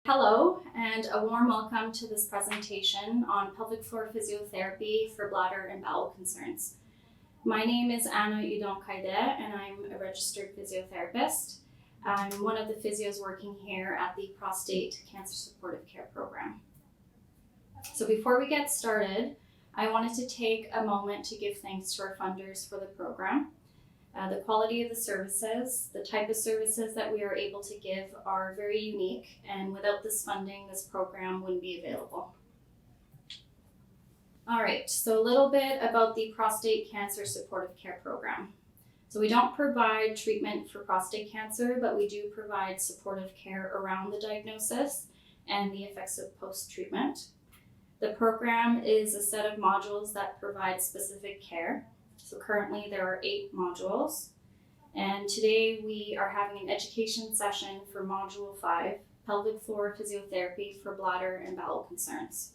Hello, and a warm welcome to this presentation on pelvic floor physiotherapy for bladder and bowel concerns. My name is Anna Udon-Kaide, and I'm a registered physiotherapist. I'm one of the physios working here at the Prostate Cancer Supportive Care Program. So before we get started, I wanted to take a moment to give thanks to our funders for the program. The quality of the services, the type of services that we are able to give are very unique, and without this funding, this program wouldn't be available. All right, so a little bit about the Prostate Cancer Supportive Care Program. So we don't provide treatment for prostate cancer, but we do provide supportive care around the diagnosis and the effects of post-treatment. The program is a set of modules that provide specific care. So currently there are 8 modules, and today we are having an education session for Module 5, Pelvic Floor Physiotherapy for Bladder and Bowel Concerns.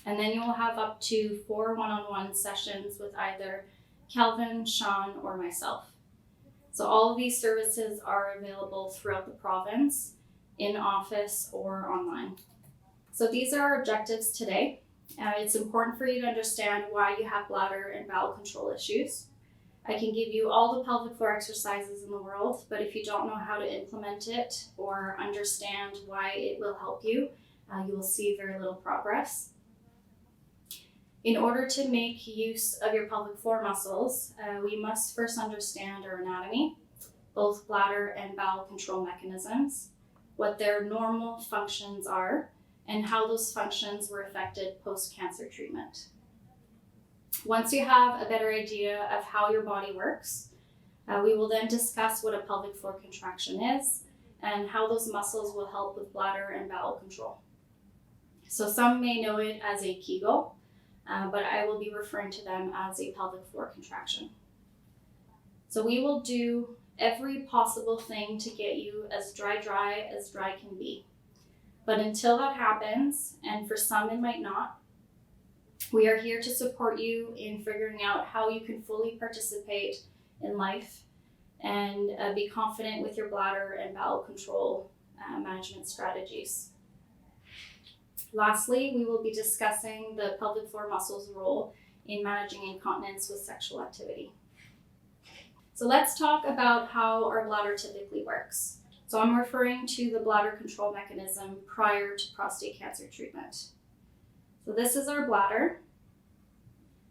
And then you'll have up to 4 one-on-one sessions with either Kelvin, Sean, or myself. So all of these services are available throughout the province, in office or online. So these are our objectives today. It's important for you to understand why you have bladder and bowel control issues. I can give you all the pelvic floor exercises in the world, but if you don't know how to implement it or understand why it will help you, you will see very little progress. In order to make use of your pelvic floor muscles, we must first understand our anatomy, both bladder and bowel control mechanisms, what their normal functions are, and how those functions were affected post-cancer treatment. Once you have a better idea of how your body works, we will then discuss what a pelvic floor contraction is and how those muscles will help with bladder and bowel control. So some may know it as a Kegel, but I will be referring to them as a pelvic floor contraction. So we will do every possible thing to get you as dry as dry can be. But until that happens, and for some it might not, we are here to support you in figuring out how you can fully participate in life and be confident with your bladder and bowel control management strategies. Lastly, we will be discussing the pelvic floor muscles' role in managing incontinence with sexual activity. So let's talk about how our bladder typically works. So I'm referring to the bladder control mechanism prior to prostate cancer treatment. So this is our bladder,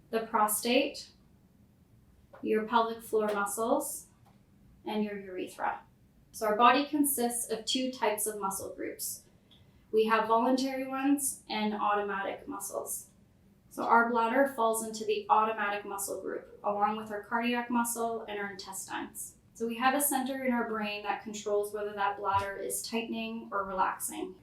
the prostate, your pelvic floor muscles, and your urethra. So our body consists of 2 types of muscle groups. We have voluntary ones and automatic muscles. So our bladder falls into the automatic muscle group, along with our cardiac muscle and our intestines. So we have a center in our brain that controls whether that bladder is tightening or relaxing.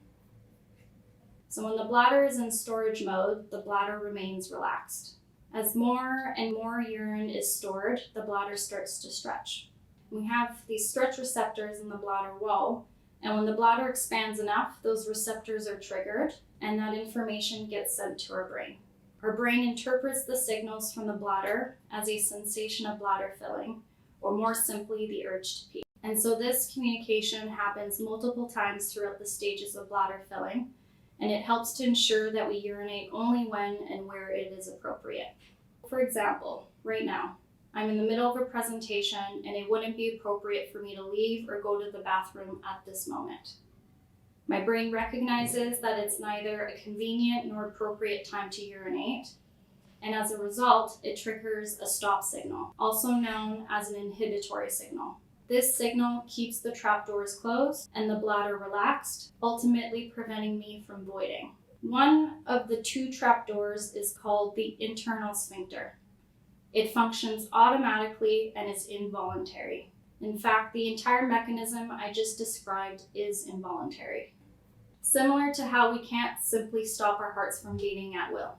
So when the bladder is in storage mode, the bladder remains relaxed. As more and more urine is stored, the bladder starts to stretch. We have these stretch receptors in the bladder wall, and when the bladder expands enough, those receptors are triggered, and that information gets sent to our brain. Our brain interprets the signals from the bladder as a sensation of bladder filling, or more simply, the urge to pee. And so this communication happens multiple times throughout the stages of bladder filling, and it helps to ensure that we urinate only when and where it is appropriate. For example, right now, I'm in the middle of a presentation and it wouldn't be appropriate for me to leave or go to the bathroom at this moment. My brain recognizes that it's neither a convenient nor appropriate time to urinate, and as a result, it triggers a stop signal, also known as an inhibitory signal. This signal keeps the trapdoors closed and the bladder relaxed, ultimately preventing me from voiding. One of the 2 trapdoors is called the internal sphincter. It functions automatically and is involuntary. In fact, the entire mechanism I just described is involuntary. Similar to how we can't simply stop our hearts from beating at will.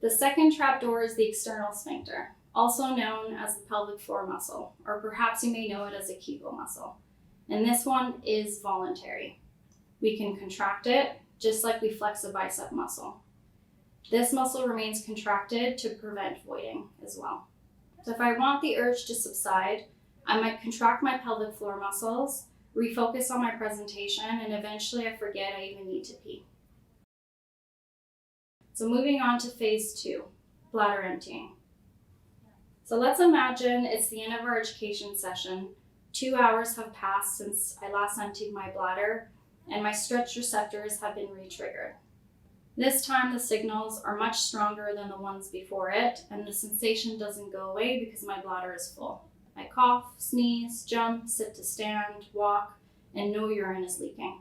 The second trapdoor is the external sphincter, also known as the pelvic floor muscle, or perhaps you may know it as a Kegel muscle. And this one is voluntary. We can contract it just like we flex a bicep muscle. This muscle remains contracted to prevent voiding as well. So if I want the urge to subside, I might contract my pelvic floor muscles, refocus on my presentation, and eventually I forget I even need to pee. So moving on to phase 2, bladder emptying. So let's imagine it's the end of our education session. 2 hours have passed since I last emptied my bladder, and my stretch receptors have been re-triggered. This time the signals are much stronger than the ones before it, and the sensation doesn't go away because my bladder is full. I cough, sneeze, jump, sit to stand, walk, and no urine is leaking.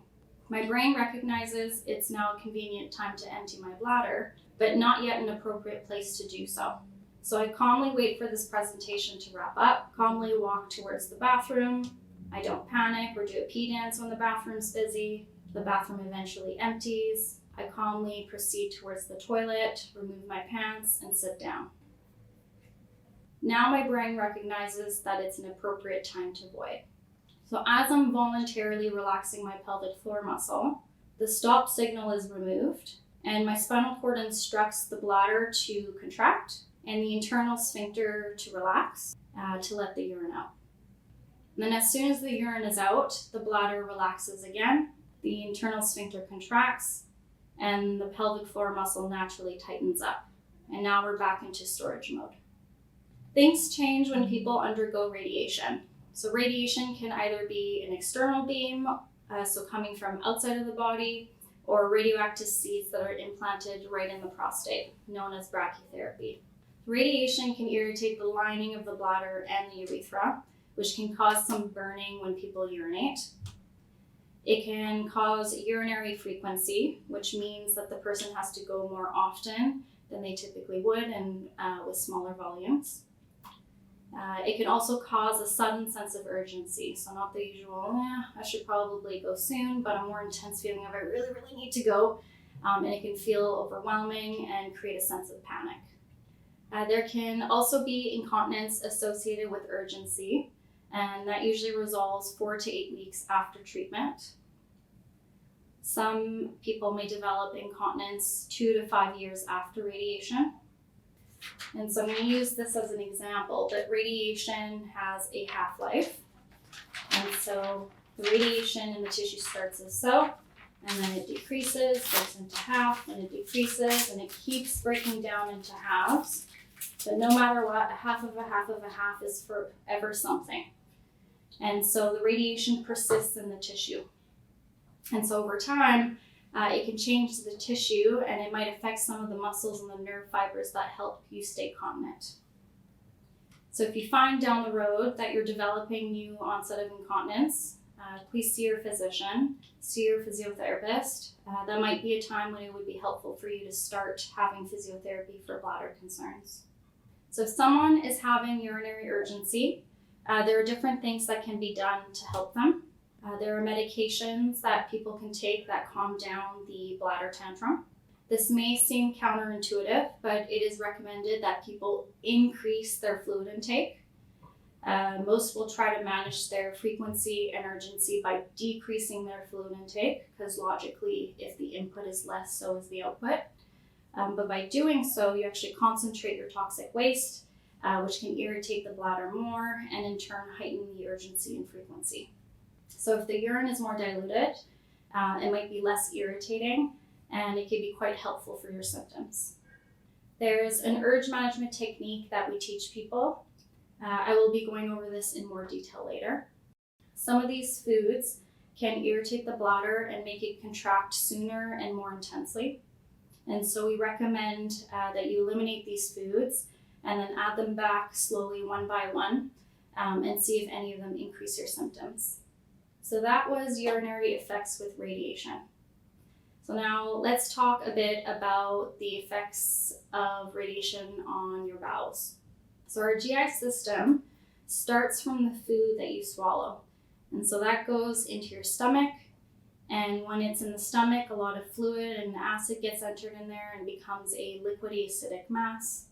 My brain recognizes it's now a convenient time to empty my bladder, but not yet an appropriate place to do so. So I calmly wait for this presentation to wrap up, calmly walk towards the bathroom. I don't panic or do a pee dance when the bathroom's busy. The bathroom eventually empties. I calmly proceed towards the toilet, remove my pants, and sit down. Now my brain recognizes that it's an appropriate time to void. So as I'm voluntarily relaxing my pelvic floor muscle, the stop signal is removed, and my spinal cord instructs the bladder to contract and the internal sphincter to relax, to let the urine out. And then as soon as the urine is out, the bladder relaxes again, the internal sphincter contracts, and the pelvic floor muscle naturally tightens up. And now we're back into storage mode. Things change when people undergo radiation. So radiation can either be an external beam, so coming from outside of the body, or radioactive seeds that are implanted right in the prostate, known as brachytherapy. Radiation can irritate the lining of the bladder and the urethra, which can cause some burning when people urinate. It can cause urinary frequency, which means that the person has to go more often than they typically would and with smaller volumes. It can also cause a sudden sense of urgency. So not the usual, I should probably go soon, but a more intense feeling of I really, really need to go. And it can feel overwhelming and create a sense of panic. There can also be incontinence associated with urgency, and that usually resolves 4 to 8 weeks after treatment. Some people may develop incontinence 2 to 5 years after radiation. And so I'm going to use this as an example, that radiation has a half-life. And so the radiation in the tissue starts as so, and then it decreases, goes into half, and it decreases, and it keeps breaking down into halves. But no matter what, a half of a half of a half is forever something. And so the radiation persists in the tissue. And so over time, it can change the tissue, and it might affect some of the muscles and the nerve fibers that help you stay continent. So if you find down the road that you're developing new onset of incontinence, please see your physician, see your physiotherapist. That might be a time when it would be helpful for you to start having physiotherapy for bladder concerns. So if someone is having urinary urgency, there are different things that can be done to help them. There are medications that people can take that calm down the bladder tantrum. This may seem counterintuitive, but it is recommended that people increase their fluid intake. Most will try to manage their frequency and urgency by decreasing their fluid intake, because logically, if the input is less, so is the output. But by doing so, you actually concentrate your toxic waste, which can irritate the bladder more and in turn heighten the urgency and frequency. So if the urine is more diluted, it might be less irritating, and it can be quite helpful for your symptoms. There's an urge management technique that we teach people. I will be going over this in more detail later. Some of these foods can irritate the bladder and make it contract sooner and more intensely. And so we recommend that you eliminate these foods and then add them back slowly one by one and see if any of them increase your symptoms. So that was urinary effects with radiation. So now let's talk a bit about the effects of radiation on your bowels. So our GI system starts from the food that you swallow. And so that goes into your stomach. And when it's in the stomach, a lot of fluid and acid gets entered in there and becomes a liquidy acidic mass.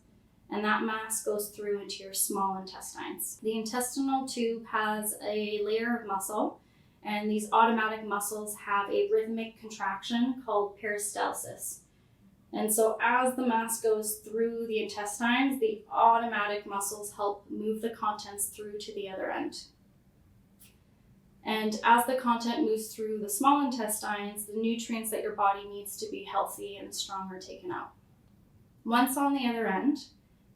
And that mass goes through into your small intestines. The intestinal tube has a layer of muscle, and these automatic muscles have a rhythmic contraction called peristalsis. And so as the mass goes through the intestines, the automatic muscles help move the contents through to the other end. And as the content moves through the small intestines, the nutrients that your body needs to be healthy and strong are taken out. Once on the other end,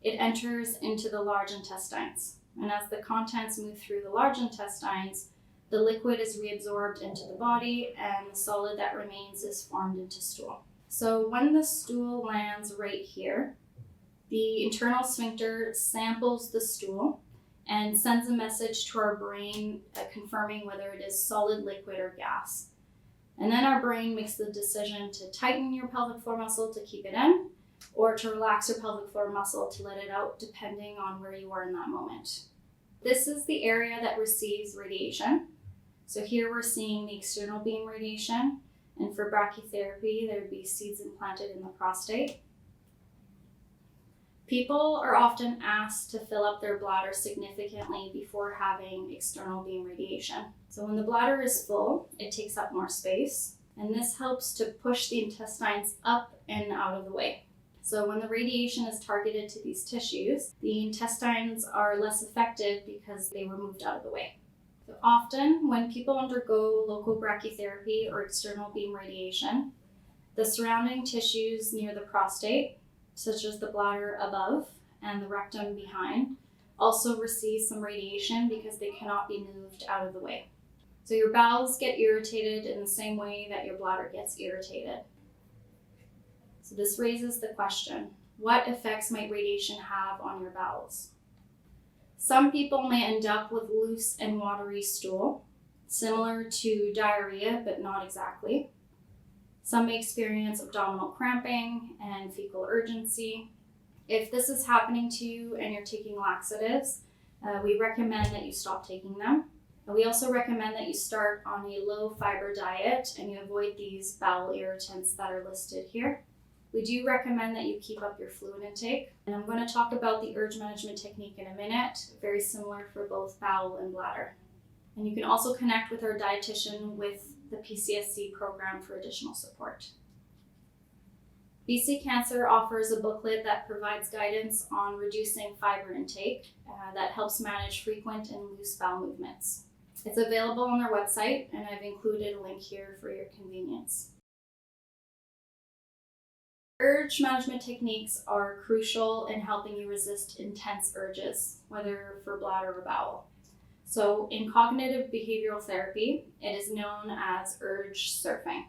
it enters into the large intestines. And as the contents move through the large intestines, the liquid is reabsorbed into the body and the solid that remains is formed into stool. So when the stool lands right here, the internal sphincter samples the stool and sends a message to our brain confirming whether it is solid, liquid, or gas. And then our brain makes the decision to tighten your pelvic floor muscle to keep it in, or to relax your pelvic floor muscle to let it out, depending on where you are in that moment. This is the area that receives radiation. So here we're seeing the external beam radiation, and for brachytherapy, there would be seeds implanted in the prostate. People are often asked to fill up their bladder significantly before having external beam radiation. So when the bladder is full, it takes up more space, and this helps to push the intestines up and out of the way. So when the radiation is targeted to these tissues, the intestines are less affected because they were moved out of the way. So often when people undergo local brachytherapy or external beam radiation, the surrounding tissues near the prostate, such as the bladder above and the rectum behind, also receive some radiation because they cannot be moved out of the way. So your bowels get irritated in the same way that your bladder gets irritated. So this raises the question, what effects might radiation have on your bowels? Some people may end up with loose and watery stool, similar to diarrhea, but not exactly. Some may experience abdominal cramping and fecal urgency. If this is happening to you and you're taking laxatives, we recommend that you stop taking them. And we also recommend that you start on a low fiber diet and you avoid these bowel irritants that are listed here. We do recommend that you keep up your fluid intake. And I'm going to talk about the urge management technique in a minute, very similar for both bowel and bladder. And you can also connect with our dietitian with the PCSC program for additional support. BC Cancer offers a booklet that provides guidance on reducing fiber intake that helps manage frequent and loose bowel movements. It's available on their website, and I've included a link here for your convenience. Urge management techniques are crucial in helping you resist intense urges, whether for bladder or bowel. So in cognitive behavioral therapy, it is known as urge surfing.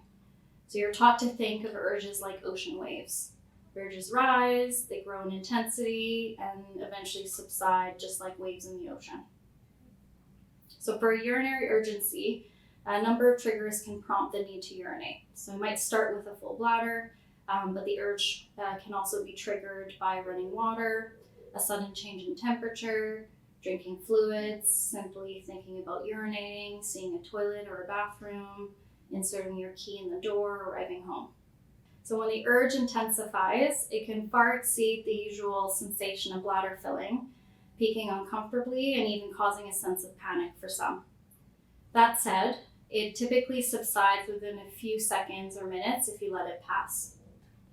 So you're taught to think of urges like ocean waves. Urges rise, they grow in intensity, and eventually subside just like waves in the ocean. So for urinary urgency, a number of triggers can prompt the need to urinate. So it might start with a full bladder, but the urge can also be triggered by running water, a sudden change in temperature, drinking fluids, simply thinking about urinating, seeing a toilet or a bathroom, inserting your key in the door, or arriving home. So when the urge intensifies, it can far exceed the usual sensation of bladder filling, peaking uncomfortably and even causing a sense of panic for some. That said, it typically subsides within a few seconds or minutes if you let it pass.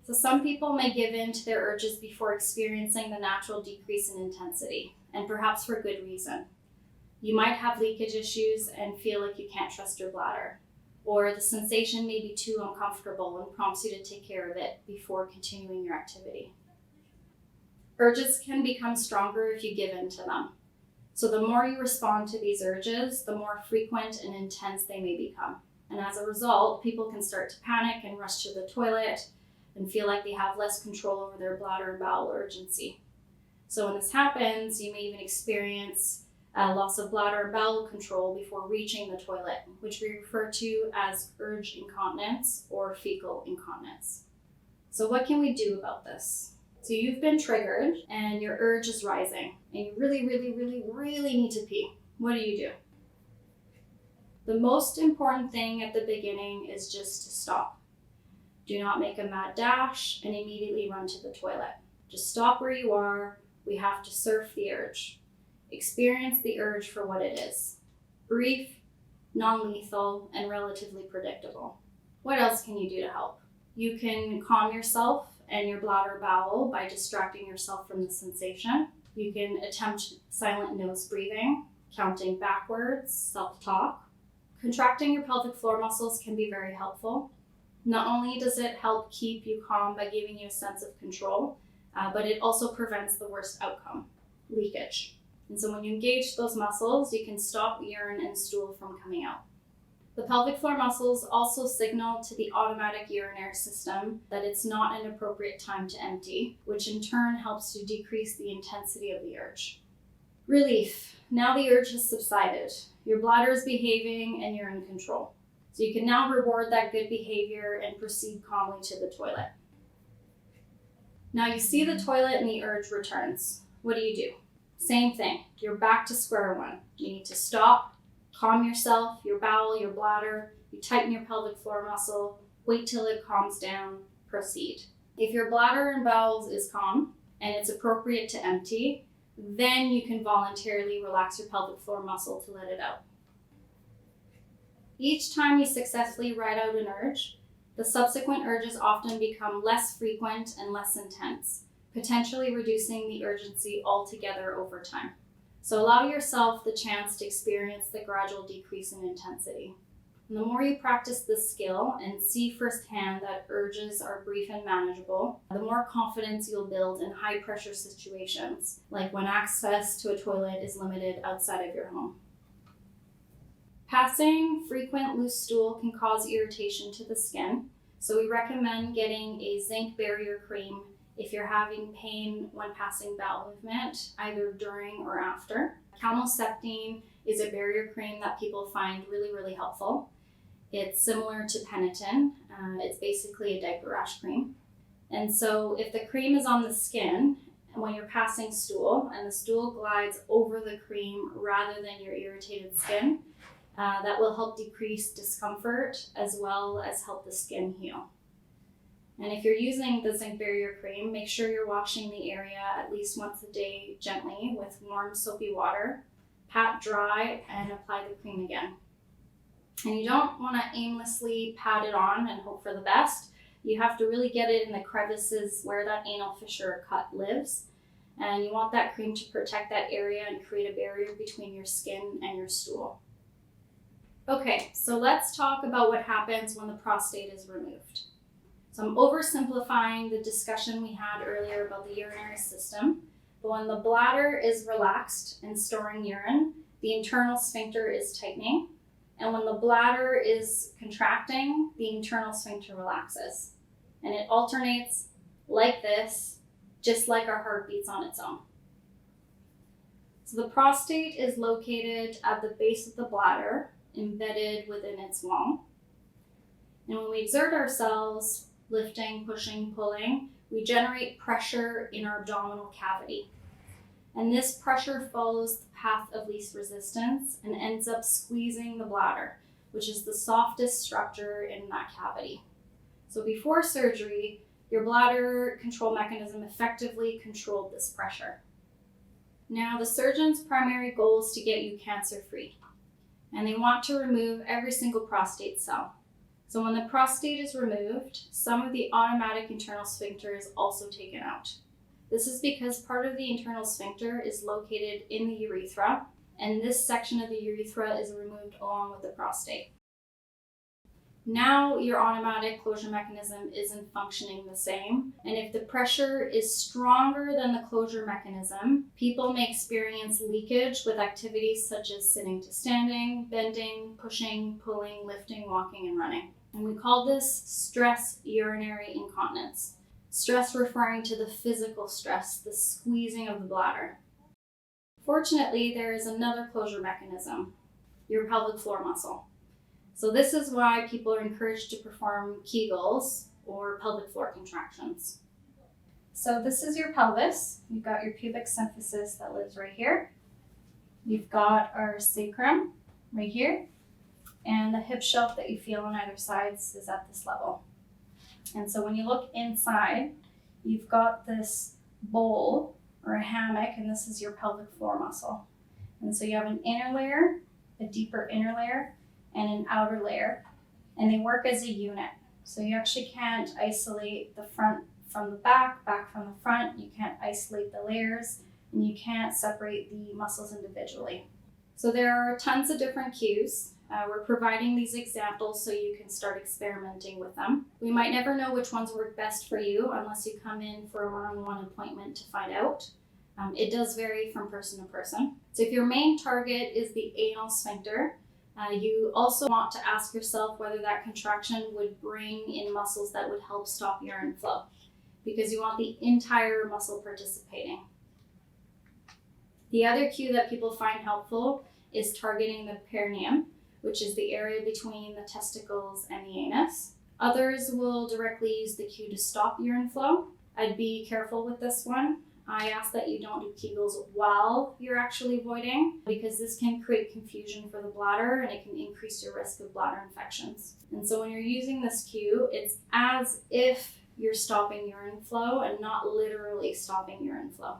So some people may give in to their urges before experiencing the natural decrease in intensity, and perhaps for good reason. You might have leakage issues and feel like you can't trust your bladder, or the sensation may be too uncomfortable and prompts you to take care of it before continuing your activity. Urges can become stronger if you give in to them. So the more you respond to these urges, the more frequent and intense they may become. And as a result, people can start to panic and rush to the toilet and feel like they have less control over their bladder and bowel urgency. So when this happens, you may even experience a loss of bladder and bowel control before reaching the toilet, which we refer to as urge incontinence or fecal incontinence. So what can we do about this? So you've been triggered and your urge is rising and you really need to pee. What do? The most important thing at the beginning is just to stop. Do not make a mad dash and immediately run to the toilet. Just stop where you are. We have to surf the urge. Experience the urge for what it is. Brief, non-lethal, and relatively predictable. What else can you do to help? You can calm yourself and your bladder bowel by distracting yourself from the sensation. You can attempt silent nose breathing, counting backwards, self-talk. Contracting your pelvic floor muscles can be very helpful. Not only does it help keep you calm by giving you a sense of control, but it also prevents the worst outcome, leakage. And so when you engage those muscles, you can stop urine and stool from coming out. The pelvic floor muscles also signal to the automatic urinary system that it's not an appropriate time to empty, which in turn helps to decrease the intensity of the urge. Relief. Now the urge has subsided. Your bladder is behaving and you're in control. So you can now reward that good behavior and proceed calmly to the toilet. Now you see the toilet and the urge returns. What do? Same thing. You're back to square one. You need to stop, calm yourself, your bowel, your bladder. You tighten your pelvic floor muscle, wait till it calms down, proceed. If your bladder and bowels is calm and it's appropriate to empty, then you can voluntarily relax your pelvic floor muscle to let it out. Each time you successfully ride out an urge, the subsequent urges often become less frequent and less intense, potentially reducing the urgency altogether over time. So allow yourself the chance to experience the gradual decrease in intensity. And the more you practice this skill and see firsthand that urges are brief and manageable, the more confidence you'll build in high pressure situations, like when access to a toilet is limited outside of your home. Passing frequent loose stool can cause irritation to the skin, so we recommend getting a zinc barrier cream if you're having pain when passing bowel movement, either during or after. Calmoseptine is a barrier cream that people find really, really helpful. It's similar to Peniton. It's basically a diaper rash cream. And so if the cream is on the skin when you're passing stool and the stool glides over the cream rather than your irritated skin, that will help decrease discomfort as well as help the skin heal. And if you're using the zinc barrier cream, make sure you're washing the area at least once a day gently with warm soapy water. Pat dry and apply the cream again. And you don't want to aimlessly pat it on and hope for the best. You have to really get it in the crevices where that anal fissure cut lives. And you want that cream to protect that area and create a barrier between your skin and your stool. Okay, so let's talk about what happens when the prostate is removed. So I'm oversimplifying the discussion we had earlier about the urinary system, but when the bladder is relaxed and storing urine, the internal sphincter is tightening, and when the bladder is contracting, the internal sphincter relaxes. And it alternates like this, just like our heart beats on its own. So the prostate is located at the base of the bladder, embedded within its wall. And when we exert ourselves, lifting, pushing, pulling, we generate pressure in our abdominal cavity. And this pressure follows the path of least resistance and ends up squeezing the bladder, which is the softest structure in that cavity. So before surgery, your bladder control mechanism effectively controlled this pressure. Now, the surgeon's primary goal is to get you cancer-free, and they want to remove every single prostate cell. So when the prostate is removed, some of the automatic internal sphincter is also taken out. This is because part of the internal sphincter is located in the urethra, and this section of the urethra is removed along with the prostate. Now your automatic closure mechanism isn't functioning the same, and if the pressure is stronger than the closure mechanism, people may experience leakage with activities such as sitting to standing, bending, pushing, pulling, lifting, walking, and running. And we call this stress urinary incontinence. Stress referring to the physical stress, the squeezing of the bladder. Fortunately, there is another closure mechanism, your pelvic floor muscle. So this is why people are encouraged to perform Kegels or pelvic floor contractions. So this is your pelvis. You've got your pubic symphysis that lives right here. You've got our sacrum right here. And the hip shelf that you feel on either side is at this level. And so when you look inside, you've got this bowl or a hammock, and this is your pelvic floor muscle. And so you have an inner layer, a deeper inner layer, and an outer layer, and they work as a unit. So you actually can't isolate the front from the back from the front. You can't isolate the layers, and you can't separate the muscles individually. So there are tons of different cues. We're providing these examples so you can start experimenting with them. We might never know which ones work best for you unless you come in for a one-on-one appointment to find out. It does vary from person to person. So if your main target is the anal sphincter, you also want to ask yourself whether that contraction would bring in muscles that would help stop urine flow, because you want the entire muscle participating. The other cue that people find helpful is targeting the perineum, which is the area between the testicles and the anus. Others will directly use the cue to stop urine flow. I'd be careful with this one. I ask that you don't do Kegels while you're actually voiding, because this can create confusion for the bladder and it can increase your risk of bladder infections. And so when you're using this cue, it's as if you're stopping urine flow and not literally stopping urine flow.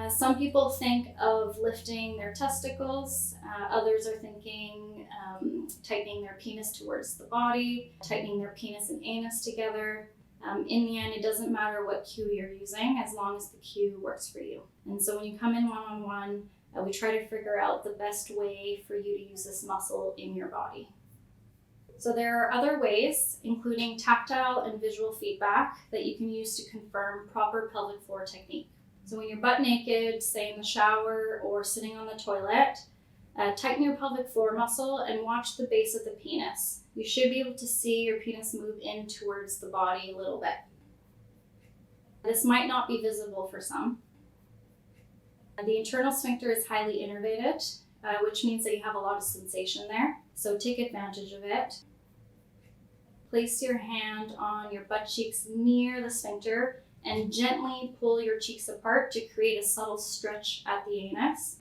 Some people think of lifting their testicles. Others are thinking tightening their penis towards the body, tightening their penis and anus together. In the end, it doesn't matter what cue you're using as long as the cue works for you. And so when you come in one-on-one, we try to figure out the best way for you to use this muscle in your body. So there are other ways, including tactile and visual feedback, that you can use to confirm proper pelvic floor technique. So when you're butt naked, say in the shower or sitting on the toilet, tighten your pelvic floor muscle and watch the base of the penis. You should be able to see your penis move in towards the body a little bit. This might not be visible for some. The internal sphincter is highly innervated, which means that you have a lot of sensation there. So take advantage of it. Place your hand on your butt cheeks near the sphincter and gently pull your cheeks apart to create a subtle stretch at the anus.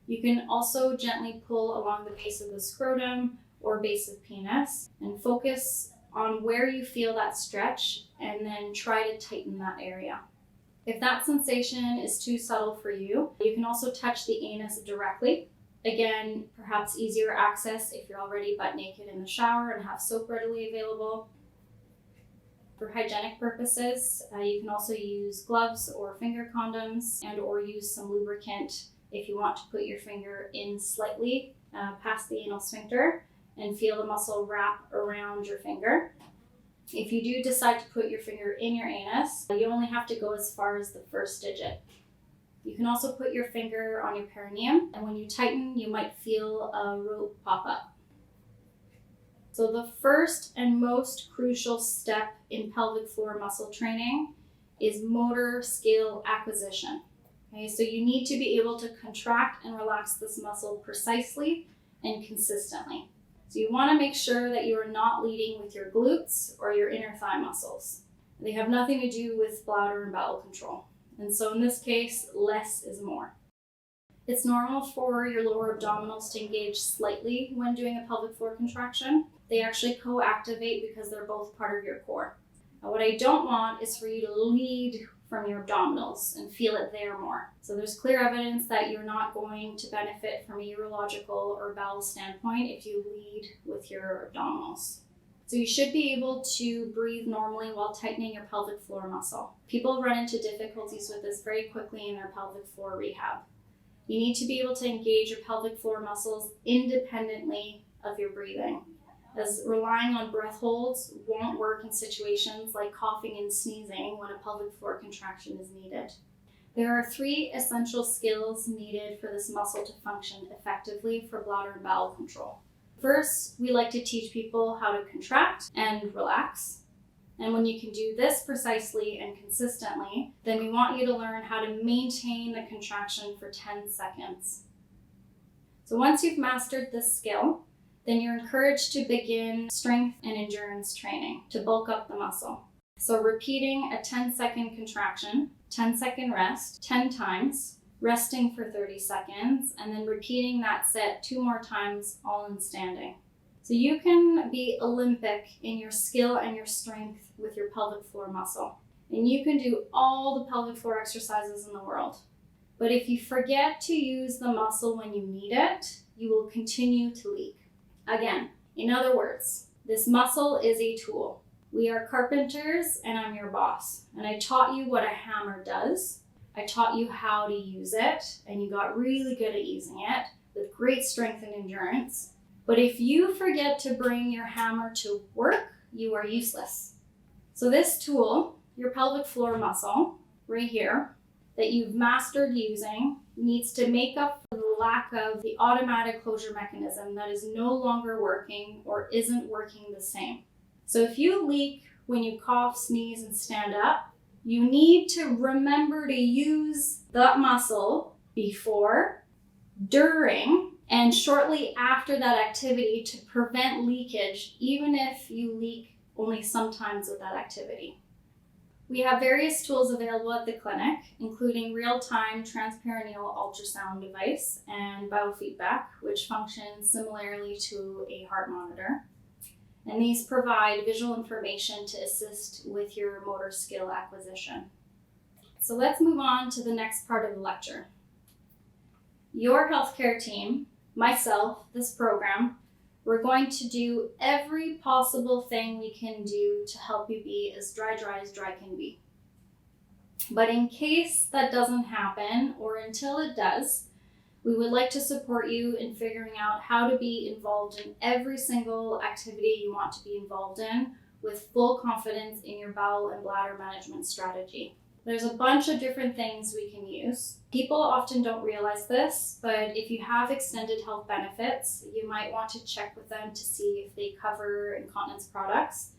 You can also gently pull along the base of the scrotum or base of penis and focus on where you feel that stretch and then try to tighten that area. If that sensation is too subtle for you, you can also touch the anus directly. Again, perhaps easier access if you're already butt naked in the shower and have soap readily available. For hygienic purposes, you can also use gloves or finger condoms and or use some lubricant if you want to put your finger in slightly past the anal sphincter and feel the muscle wrap around your finger. If you do decide to put your finger in your anus, you only have to go as far as the first digit. You can also put your finger on your perineum, and when you tighten, you might feel a rope pop up. So the first and most crucial step in pelvic floor muscle training is motor skill acquisition. Okay, so you need to be able to contract and relax this muscle precisely and consistently. So you want to make sure that you are not leading with your glutes or your inner thigh muscles. They have nothing to do with bladder and bowel control. And so in this case, less is more. It's normal for your lower abdominals to engage slightly when doing a pelvic floor contraction. They actually co-activate because they're both part of your core. Now, what I don't want is for you to lead from your abdominals and feel it there more. So there's clear evidence that you're not going to benefit from a urological or bowel standpoint if you lead with your abdominals. So you should be able to breathe normally while tightening your pelvic floor muscle. People run into difficulties with this very quickly in their pelvic floor rehab. You need to be able to engage your pelvic floor muscles independently of your breathing, as relying on breath holds won't work in situations like coughing and sneezing when a pelvic floor contraction is needed. There are 3 essential skills needed for this muscle to function effectively for bladder and bowel control. First, we like to teach people how to contract and relax. And when you can do this precisely and consistently, then we want you to learn how to maintain the contraction for 10 seconds. So once you've mastered this skill, then you're encouraged to begin strength and endurance training to bulk up the muscle. So repeating a 10-second contraction, 10-second rest, 10 times, resting for 30 seconds, and then repeating that set 2 more times, all in standing. So you can be Olympic in your skill and your strength with your pelvic floor muscle. And you can do all the pelvic floor exercises in the world. But if you forget to use the muscle when you need it, you will continue to leak. Again, in other words, this muscle is a tool. We are carpenters and I'm your boss. And I taught you what a hammer does. I taught you how to use it and you got really good at using it with great strength and endurance. But if you forget to bring your hammer to work, you are useless. So this tool, your pelvic floor muscle, right here, that you've mastered using, needs to make up for the lack of the automatic closure mechanism that is no longer working or isn't working the same. So if you leak when you cough, sneeze, and stand up, you need to remember to use that muscle before, during, and shortly after that activity to prevent leakage, even if you leak only sometimes with that activity. We have various tools available at the clinic, including real-time transperineal ultrasound device and biofeedback, which functions similarly to a heart monitor. And these provide visual information to assist with your motor skill acquisition. So let's move on to the next part of the lecture. Your healthcare team, myself, this program, we're going to do every possible thing we can do to help you be as dry as dry can be. But in case that doesn't happen, or until it does, we would like to support you in figuring out how to be involved in every single activity you want to be involved in with full confidence in your bowel and bladder management strategy. There's a bunch of different things we can use. People often don't realize this, but if you have extended health benefits, you might want to check with them to see if they cover incontinence products.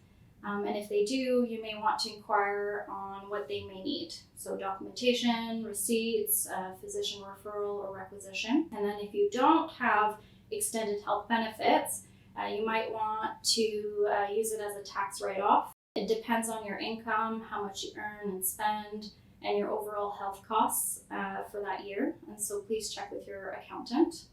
And if they do, you may want to inquire on what they may need. So documentation, receipts, physician referral or requisition. And then if you don't have extended health benefits, you might want to use it as a tax write-off. It depends on your income, how much you earn and spend, and your overall health costs for that year. And so please check with your accountant.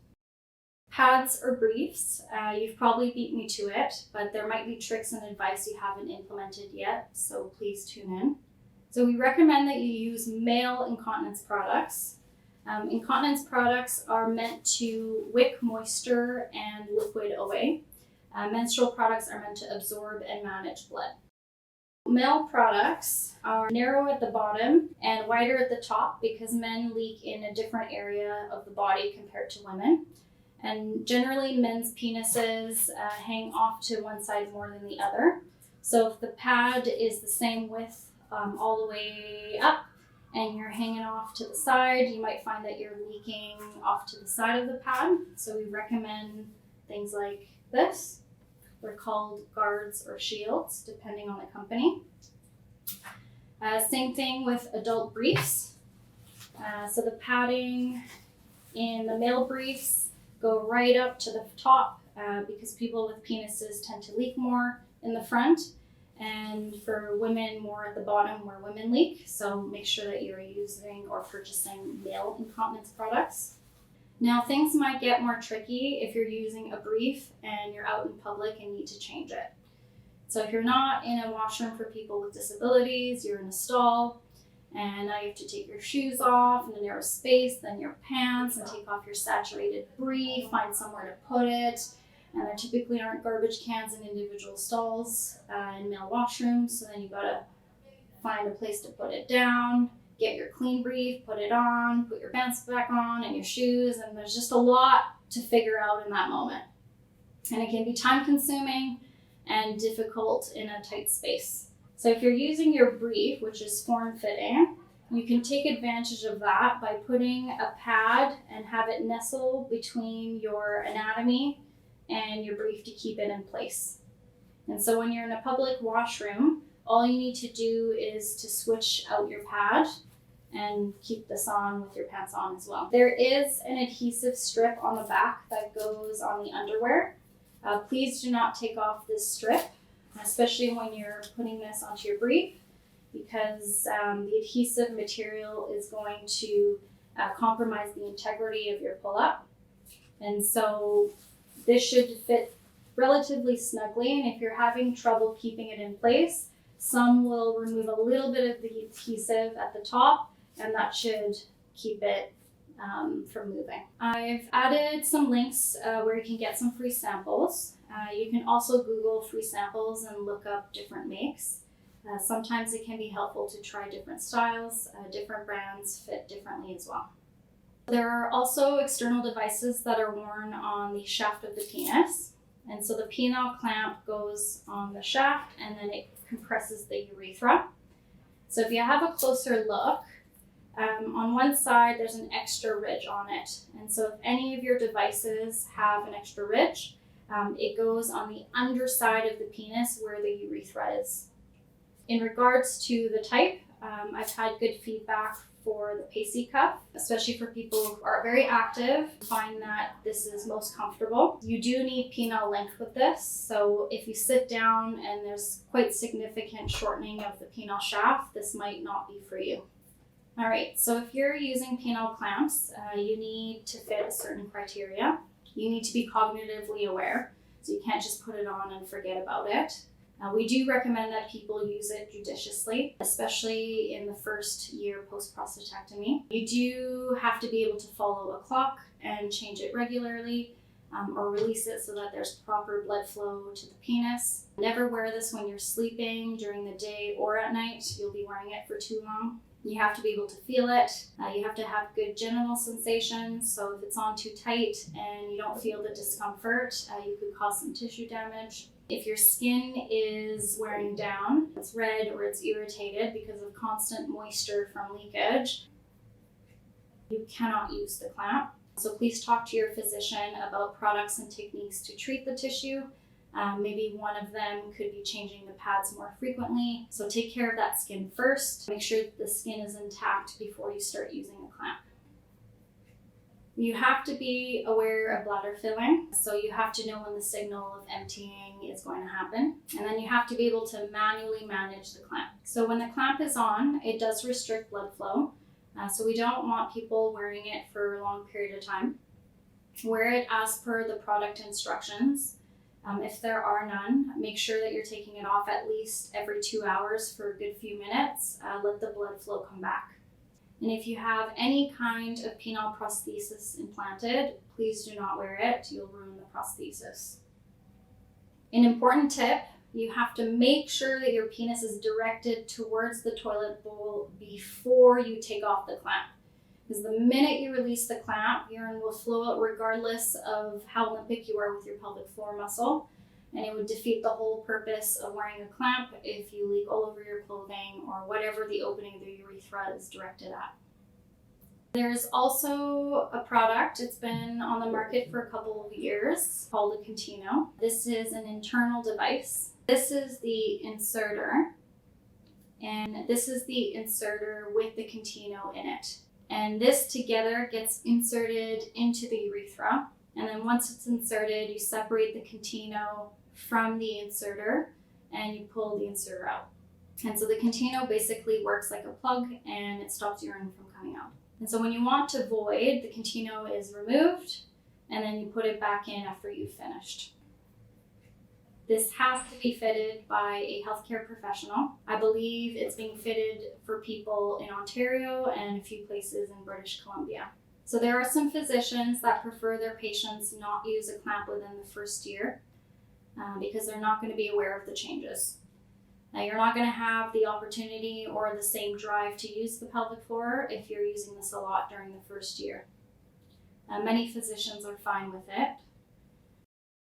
Pads or briefs, you've probably beat me to it, but there might be tricks and advice you haven't implemented yet, so please tune in. So we recommend that you use male incontinence products. Incontinence products are meant to wick moisture and liquid away. Menstrual products are meant to absorb and manage blood. Male products are narrow at the bottom and wider at the top because men leak in a different area of the body compared to women. And generally men's penises hang off to one side more than the other. So if the pad is the same width all the way up and you're hanging off to the side, you might find that you're leaking off to the side of the pad. So we recommend things like this. They're called guards or shields, depending on the company. Same thing with adult briefs. So the padding in the male briefs go right up to the top because people with penises tend to leak more in the front, and for women more at the bottom where women leak. So make sure that you're using or purchasing male incontinence products. Now things might get more tricky if you're using a brief and you're out in public and need to change it. So if you're not in a washroom for people with disabilities, you're in a stall, and now you have to take your shoes off in a narrow space, then your pants, and take off your saturated brief, find somewhere to put it. And there typically aren't garbage cans in individual stalls in male washrooms, so then you've got to find a place to put it down, get your clean brief, put it on, put your pants back on and your shoes, and there's just a lot to figure out in that moment. And it can be time consuming and difficult in a tight space. So if you're using your brief, which is form-fitting, you can take advantage of that by putting a pad and have it nestle between your anatomy and your brief to keep it in place. And so when you're in a public washroom, all you need to do is to switch out your pad and keep this on with your pants on as well. There is an adhesive strip on the back that goes on the underwear. Please do not take off this strip, especially when you're putting this onto your brief, because the adhesive material is going to compromise the integrity of your pull-up. And so this should fit relatively snugly, and if you're having trouble keeping it in place, some will remove a little bit of the adhesive at the top, and that should keep it from moving. I've added some links where you can get some free samples. You can also Google free samples and look up different makes. Sometimes it can be helpful to try different styles. Different brands fit differently as well. There are also external devices that are worn on the shaft of the penis. And so the penile clamp goes on the shaft and then it compresses the urethra. So if you have a closer look, on one side there's an extra ridge on it. And so if any of your devices have an extra ridge, it goes on the underside of the penis where the urethra is. In regards to the type, I've had good feedback for the pacey cuff, especially for people who are very active, find that this is most comfortable. You do need penile length with this, so if you sit down and there's quite significant shortening of the penile shaft, this might not be for you. All right, so if you're using penile clamps, you need to fit a certain criteria. You need to be cognitively aware, so you can't just put it on and forget about it. We do recommend that people use it judiciously, especially in the first year post-prostatectomy. You do have to be able to follow a clock and change it regularly, or release it so that there's proper blood flow to the penis. Never wear this when you're sleeping, during the day, or at night. You'll be wearing it for too long. You have to be able to feel it. You have to have good genital sensations. So if it's on too tight and you don't feel the discomfort, you could cause some tissue damage. If your skin is wearing down, it's red or it's irritated because of constant moisture from leakage, you cannot use the clamp. So please talk to your physician about products and techniques to treat the tissue. Maybe one of them could be changing the pads more frequently. So take care of that skin first. Make sure that the skin is intact before you start using a clamp. You have to be aware of bladder filling. So you have to know when the signal of emptying is going to happen. And then you have to be able to manually manage the clamp. So when the clamp is on, it does restrict blood flow. So we don't want people wearing it for a long period of time. Wear it as per the product instructions. If there are none, make sure that you're taking it off at least every 2 hours for a good few minutes. Let the blood flow come back. And if you have any kind of penile prosthesis implanted, please do not wear it. You'll ruin the prosthesis. An important tip, you have to make sure that your penis is directed towards the toilet bowl before you take off the clamp. Because the minute you release the clamp, urine will flow out regardless of how limpic you are with your pelvic floor muscle. And it would defeat the whole purpose of wearing a clamp if you leak all over your clothing or whatever the opening of the urethra is directed at. There's also a product, it's been on the market for a couple of years, called a Contino. This is an internal device. This is the inserter, and this is the inserter with the Contino in it. And this together gets inserted into the urethra. And then once it's inserted, you separate the Contino from the inserter and you pull the inserter out. And so the Contino basically works like a plug and it stops urine from coming out. And so when you want to void, the Contino is removed and then you put it back in after you've finished. This has to be fitted by a healthcare professional. I believe it's being fitted for people in Ontario and a few places in British Columbia. So there are some physicians that prefer their patients not use a clamp within the first year because they're not going to be aware of the changes. Now, you're not going to have the opportunity or the same drive to use the pelvic floor if you're using this a lot during the first year. Many physicians are fine with it.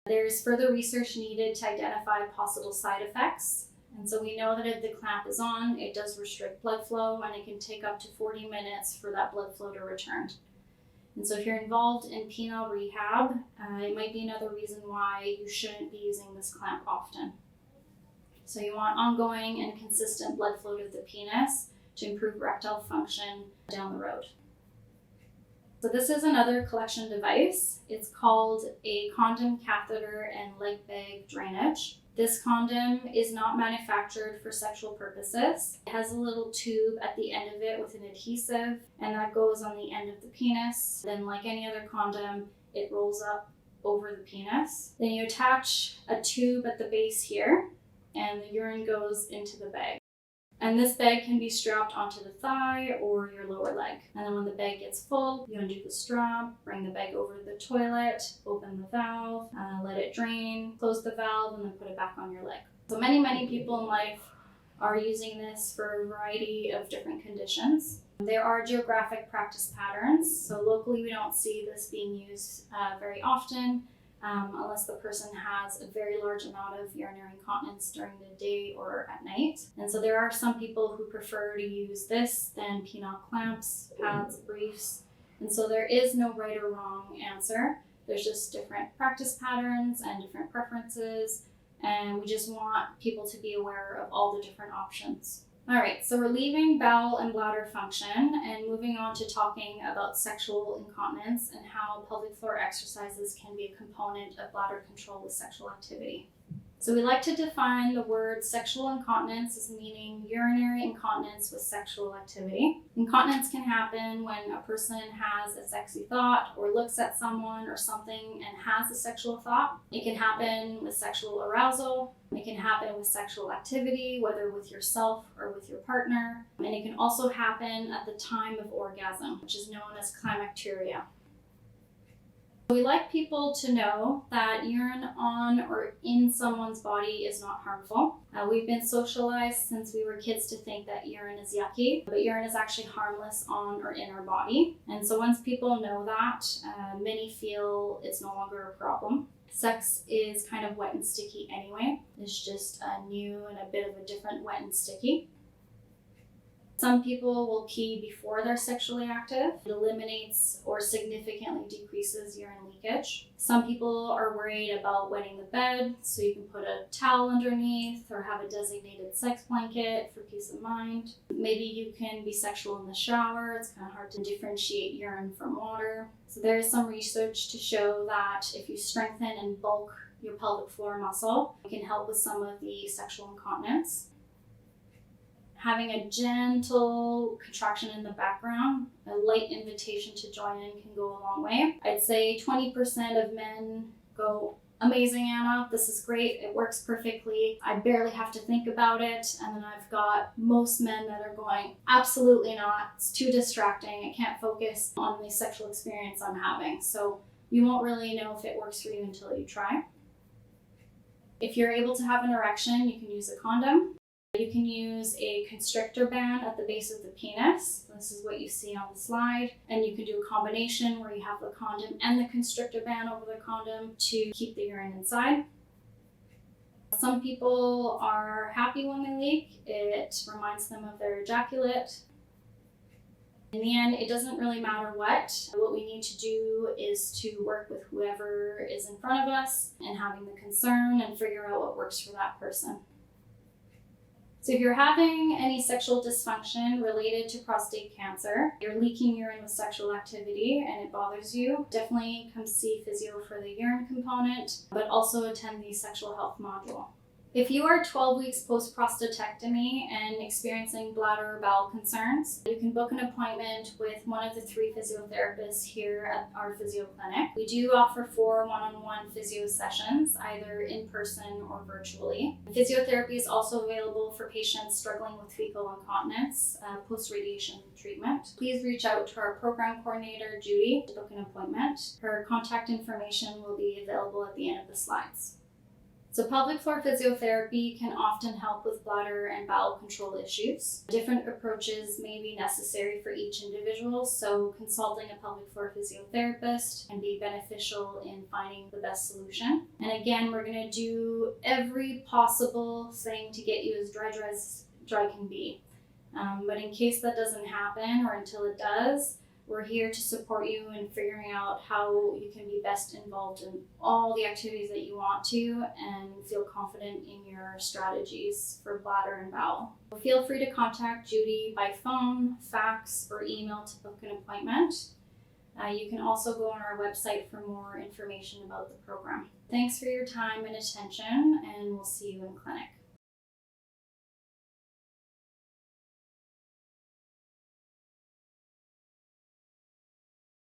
There's further research needed to identify possible side effects. And so we know that if the clamp is on, it does restrict blood flow and it can take up to 40 minutes for that blood flow to return. And so if you're involved in penile rehab, it might be another reason why you shouldn't be using this clamp often. So you want ongoing and consistent blood flow to the penis to improve erectile function down the road. So this is another collection device. It's called a condom catheter and leg bag drainage. This condom is not manufactured for sexual purposes. It has a little tube at the end of it with an adhesive, and that goes on the end of the penis. Then, like any other condom, it rolls up over the penis. Then you attach a tube at the base here, and the urine goes into the bag. And this bag can be strapped onto the thigh or your lower leg. And then when the bag gets full, you undo the strap, bring the bag over to the toilet, open the valve, let it drain, close the valve, and then put it back on your leg. So many people in life are using this for a variety of different conditions. There are geographic practice patterns, so locally we don't see this being used very often unless the person has a very large amount of urinary incontinence during the day or at night. And so there are some people who prefer to use this than penile clamps, pads, briefs. And so there is no right or wrong answer. There's just different practice patterns and different preferences, and we just want people to be aware of all the different options. All right, so we're leaving bowel and bladder function and moving on to talking about sexual incontinence and how pelvic floor exercises can be a component of bladder control with sexual activity. So we like to define the word sexual incontinence as meaning urinary incontinence with sexual activity. Incontinence can happen when a person has a sexy thought or looks at someone or something and has a sexual thought. It can happen with sexual arousal. It can happen with sexual activity, whether with yourself or with your partner. And it can also happen at the time of orgasm, which is known as climacteria. We like people to know that urine on or in someone's body is not harmful. We've been socialized since we were kids to think that urine is yucky, but urine is actually harmless on or in our body. And so once people know that, many feel it's no longer a problem. Sex is kind of wet and sticky anyway. It's just new and a bit of a different wet and sticky. Some people will pee before they're sexually active. It eliminates or significantly decreases urine leakage. Some people are worried about wetting the bed, so you can put a towel underneath or have a designated sex blanket for peace of mind. Maybe you can be sexual in the shower. It's kind of hard to differentiate urine from water. So there is some research to show that if you strengthen and bulk your pelvic floor muscle, it can help with some of the sexual incontinence. Having a gentle contraction in the background, a light invitation to join in can go a long way. I'd say 20% of men go, amazing, Anna, this is great, it works perfectly, I barely have to think about it. And then I've got most men that are going, absolutely not, it's too distracting, I can't focus on the sexual experience I'm having. So you won't really know if it works for you until you try. If you're able to have an erection, you can use a condom. You can use a constrictor band at the base of the penis. This is what you see on the slide. And you can do a combination where you have the condom and the constrictor band over the condom to keep the urine inside. Some people are happy when they leak. It reminds them of their ejaculate. In the end, it doesn't really matter what. What we need to do is to work with whoever is in front of us and having the concern and figure out what works for that person. So if you're having any sexual dysfunction related to prostate cancer, you're leaking urine with sexual activity and it bothers you, definitely come see physio for the urine component, but also attend the sexual health module. If you are 12 weeks post-prostatectomy and experiencing bladder or bowel concerns, you can book an appointment with one of the 3 physiotherapists here at our physio clinic. We do offer 4 one-on-one physio sessions, either in person or virtually. Physiotherapy is also available for patients struggling with fecal incontinence post-radiation treatment. Please reach out to our program coordinator, Judy, to book an appointment. Her contact information will be available at the end of the slides. So pelvic floor physiotherapy can often help with bladder and bowel control issues. Different approaches may be necessary for each individual, so consulting a pelvic floor physiotherapist can be beneficial in finding the best solution. And again, we're going to do every possible thing to get you as dry can be. But in case that doesn't happen or until it does, we're here to support you in figuring out how you can be best involved in all the activities that you want to and feel confident in your strategies for bladder and bowel. Feel free to contact Judy by phone, fax, or email to book an appointment. You can also go on our website for more information about the program. Thanks for your time and attention, and we'll see you in clinic.